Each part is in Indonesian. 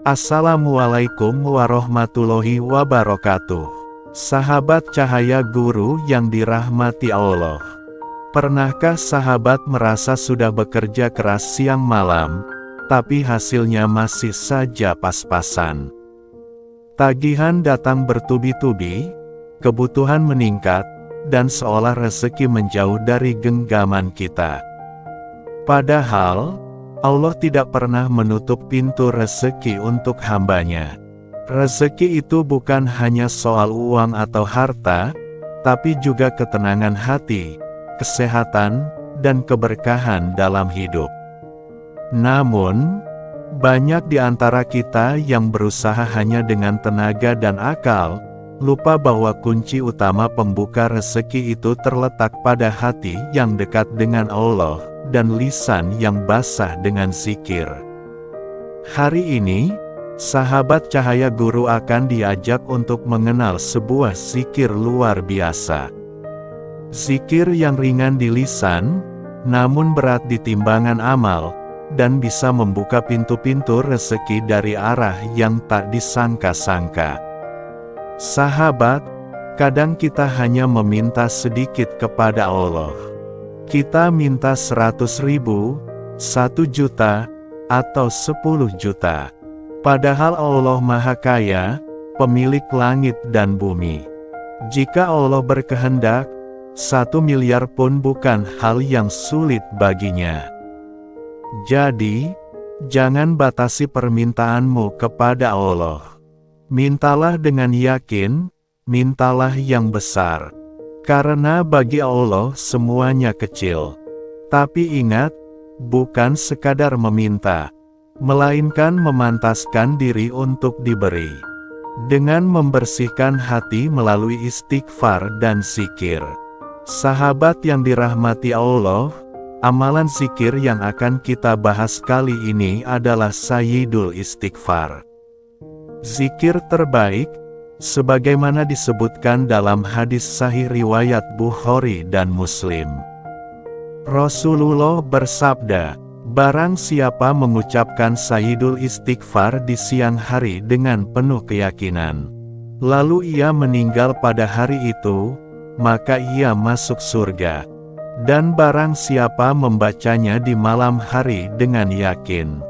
Assalamualaikum warahmatullahi wabarakatuh. Sahabat cahaya guru yang dirahmati Allah. Pernahkah sahabat merasa sudah bekerja keras siang malam, tapi hasilnya masih saja pas-pasan? Tagihan datang bertubi-tubi, kebutuhan meningkat, dan seolah rezeki menjauh dari genggaman kita. Padahal, Allah tidak pernah menutup pintu rezeki untuk hambanya. Rezeki itu bukan hanya soal uang atau harta, tapi juga ketenangan hati, kesehatan, dan keberkahan dalam hidup. Namun, banyak di antara kita yang berusaha hanya dengan tenaga dan akal, lupa bahwa kunci utama pembuka rezeki itu terletak pada hati yang dekat dengan Allah, dan lisan yang basah dengan zikir. Hari ini, sahabat cahaya guru akan diajak untuk mengenal sebuah zikir luar biasa. Zikir yang ringan di lisan, namun berat di timbangan amal, dan bisa membuka pintu-pintu rezeki dari arah yang tak disangka-sangka. Sahabat, kadang kita hanya meminta sedikit kepada Allah. Kita minta 100.000, 1 juta, atau 10 juta. Padahal Allah Maha Kaya, pemilik langit dan bumi. Jika Allah berkehendak, 1 miliar pun bukan hal yang sulit baginya. Jadi, jangan batasi permintaanmu kepada Allah. Mintalah dengan yakin, mintalah yang besar. Karena bagi Allah semuanya kecil. Tapi ingat, bukan sekadar meminta, melainkan memantaskan diri untuk diberi. Dengan membersihkan hati melalui istighfar dan zikir. Sahabat yang dirahmati Allah, amalan zikir yang akan kita bahas kali ini adalah Sayyidul Istighfar. Zikir terbaik, sebagaimana disebutkan dalam hadis sahih riwayat Bukhari dan Muslim. Rasulullah bersabda, barang siapa mengucapkan Sayyidul Istighfar di siang hari dengan penuh keyakinan, lalu ia meninggal pada hari itu, maka ia masuk surga. Dan barang siapa membacanya di malam hari dengan yakin,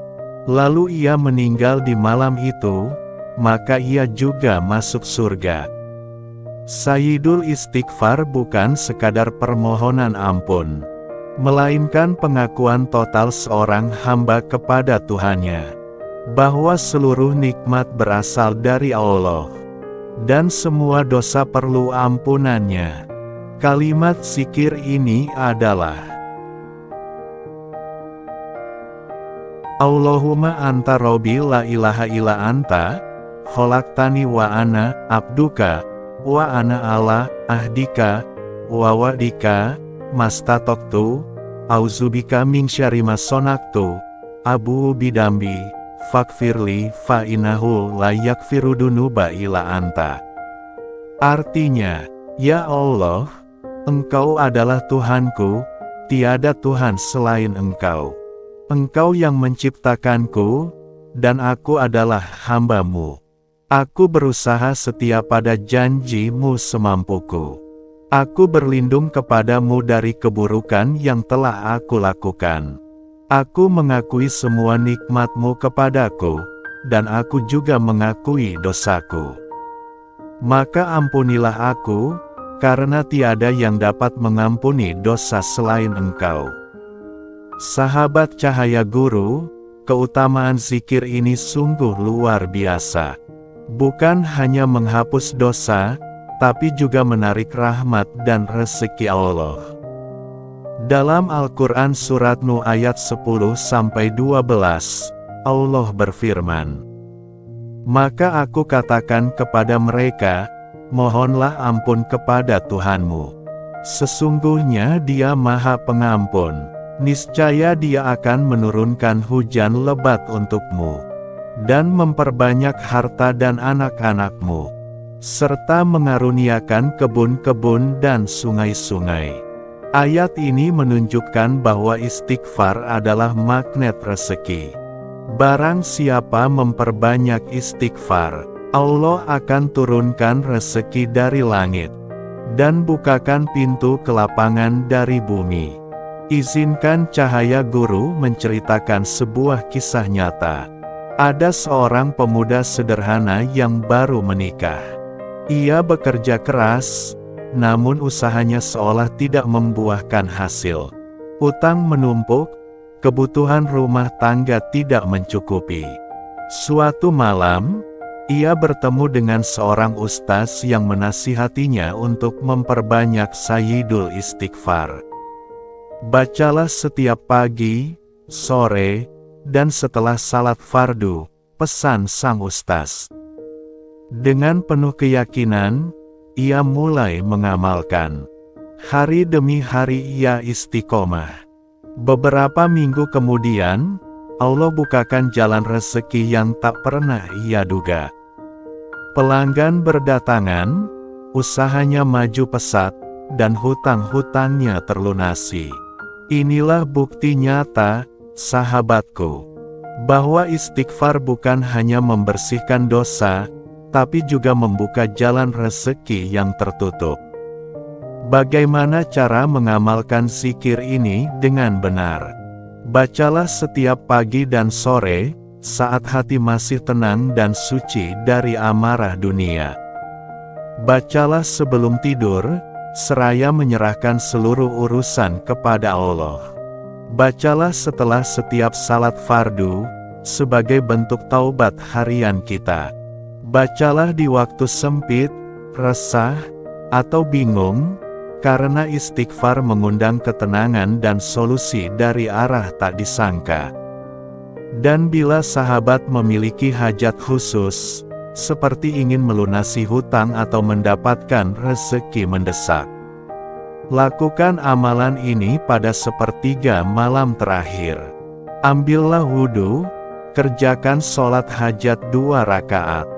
lalu ia meninggal di malam itu, maka ia juga masuk surga. Sayyidul Istighfar bukan sekadar permohonan ampun, melainkan pengakuan total seorang hamba kepada Tuhannya, bahwa seluruh nikmat berasal dari Allah, dan semua dosa perlu ampunannya. Kalimat zikir ini adalah Allahumma anta robbi la ilaha illa anta, khalaqtani wa ana abduka, wa ana ala ahdika, wa wa'dika, mastatoktu, auzubika min syarri ma sonaktu, abu bidambi, fakfirli fa innahu la yakfiru dunuba illa anta. Artinya, ya Allah, Engkau adalah Tuhanku, tiada Tuhan selain Engkau. Engkau yang menciptakanku, dan aku adalah hamba-Mu. Aku berusaha setia pada janji-Mu semampuku. Aku berlindung kepada-Mu dari keburukan yang telah aku lakukan. Aku mengakui semua nikmat-Mu kepadaku, dan aku juga mengakui dosaku. Maka ampunilah aku, karena tiada yang dapat mengampuni dosa selain Engkau. Sahabat cahaya guru, keutamaan zikir ini sungguh luar biasa. Bukan hanya menghapus dosa, tapi juga menarik rahmat dan rezeki Allah. Dalam Al-Quran Surat Nuh ayat 10-12, Allah berfirman, maka aku katakan kepada mereka, mohonlah ampun kepada Tuhanmu. Sesungguhnya Dia Maha Pengampun. Niscaya Dia akan menurunkan hujan lebat untukmu, dan memperbanyak harta dan anak-anakmu, serta mengaruniakan kebun-kebun dan sungai-sungai. Ayat ini menunjukkan bahwa istighfar adalah magnet rezeki. Barang siapa memperbanyak istighfar, Allah akan turunkan rezeki dari langit dan bukakan pintu kelapangan dari bumi. Izinkan Cahaya Guru menceritakan sebuah kisah nyata. Ada seorang pemuda sederhana yang baru menikah. Ia bekerja keras, namun usahanya seolah tidak membuahkan hasil. Utang menumpuk, kebutuhan rumah tangga tidak mencukupi. Suatu malam, ia bertemu dengan seorang ustaz yang menasihatinya untuk memperbanyak sayyidul istighfar. Bacalah setiap pagi, sore, dan setelah salat fardu, pesan sang ustaz. Dengan penuh keyakinan, ia mulai mengamalkan. Hari demi hari ia istiqomah. Beberapa minggu kemudian, Allah bukakan jalan rezeki yang tak pernah ia duga. Pelanggan berdatangan, usahanya maju pesat, dan hutang-hutangnya terlunasi. Inilah bukti nyata, sahabatku, bahwa istighfar bukan hanya membersihkan dosa, tapi juga membuka jalan rezeki yang tertutup. Bagaimana cara mengamalkan zikir ini dengan benar? Bacalah setiap pagi dan sore, saat hati masih tenang dan suci dari amarah dunia. Bacalah sebelum tidur, seraya menyerahkan seluruh urusan kepada Allah. Bacalah setelah setiap salat fardu, sebagai bentuk taubat harian kita. Bacalah di waktu sempit, resah, atau bingung, karena istighfar mengundang ketenangan dan solusi dari arah tak disangka. Dan bila sahabat memiliki hajat khusus, seperti ingin melunasi hutang atau mendapatkan rezeki mendesak, lakukan amalan ini pada sepertiga malam terakhir. Ambillah wudhu, kerjakan sholat hajat 2 rakaat.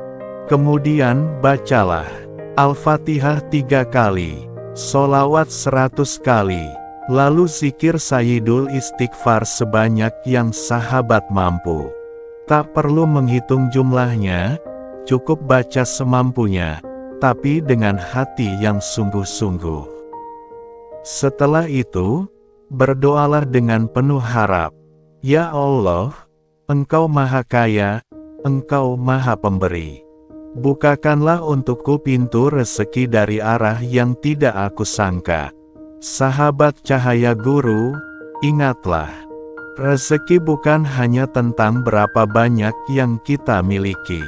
Kemudian bacalah Al-Fatihah 3 kali, sholawat 100 kali. Lalu zikir sayyidul istighfar sebanyak yang sahabat mampu. Tak perlu menghitung jumlahnya, cukup baca semampunya, tapi dengan hati yang sungguh-sungguh. Setelah itu, berdoalah dengan penuh harap. Ya Allah, Engkau Maha Kaya, Engkau Maha Pemberi. Bukakanlah untukku pintu rezeki dari arah yang tidak aku sangka. Sahabat Cahaya Guru, ingatlah, rezeki bukan hanya tentang berapa banyak yang kita miliki,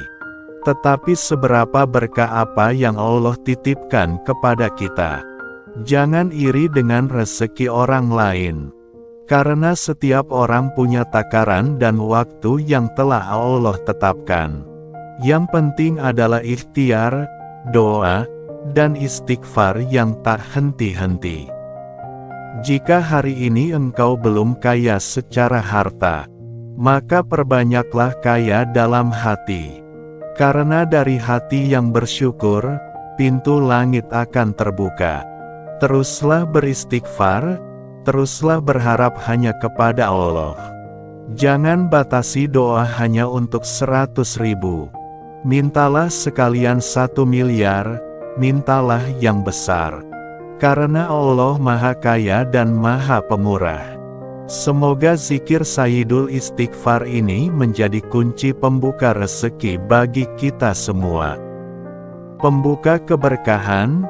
tetapi seberapa berkah apa yang Allah titipkan kepada kita. Jangan iri dengan rezeki orang lain, karena setiap orang punya takaran dan waktu yang telah Allah tetapkan. Yang penting adalah ikhtiar, doa, dan istighfar yang tak henti-henti. Jika hari ini engkau belum kaya secara harta, maka perbanyaklah kaya dalam hati. Karena dari hati yang bersyukur, pintu langit akan terbuka. Teruslah beristighfar, teruslah berharap hanya kepada Allah. Jangan batasi doa hanya untuk 100.000. Mintalah sekalian 1 miliar, mintalah yang besar. Karena Allah Maha Kaya dan Maha Pemurah. Semoga zikir sayyidul istighfar ini menjadi kunci pembuka rezeki bagi kita semua. Pembuka keberkahan,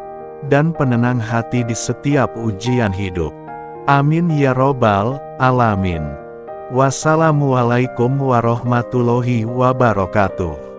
dan penenang hati di setiap ujian hidup. Amin ya robbal alamin. Wassalamualaikum warahmatullahi wabarakatuh.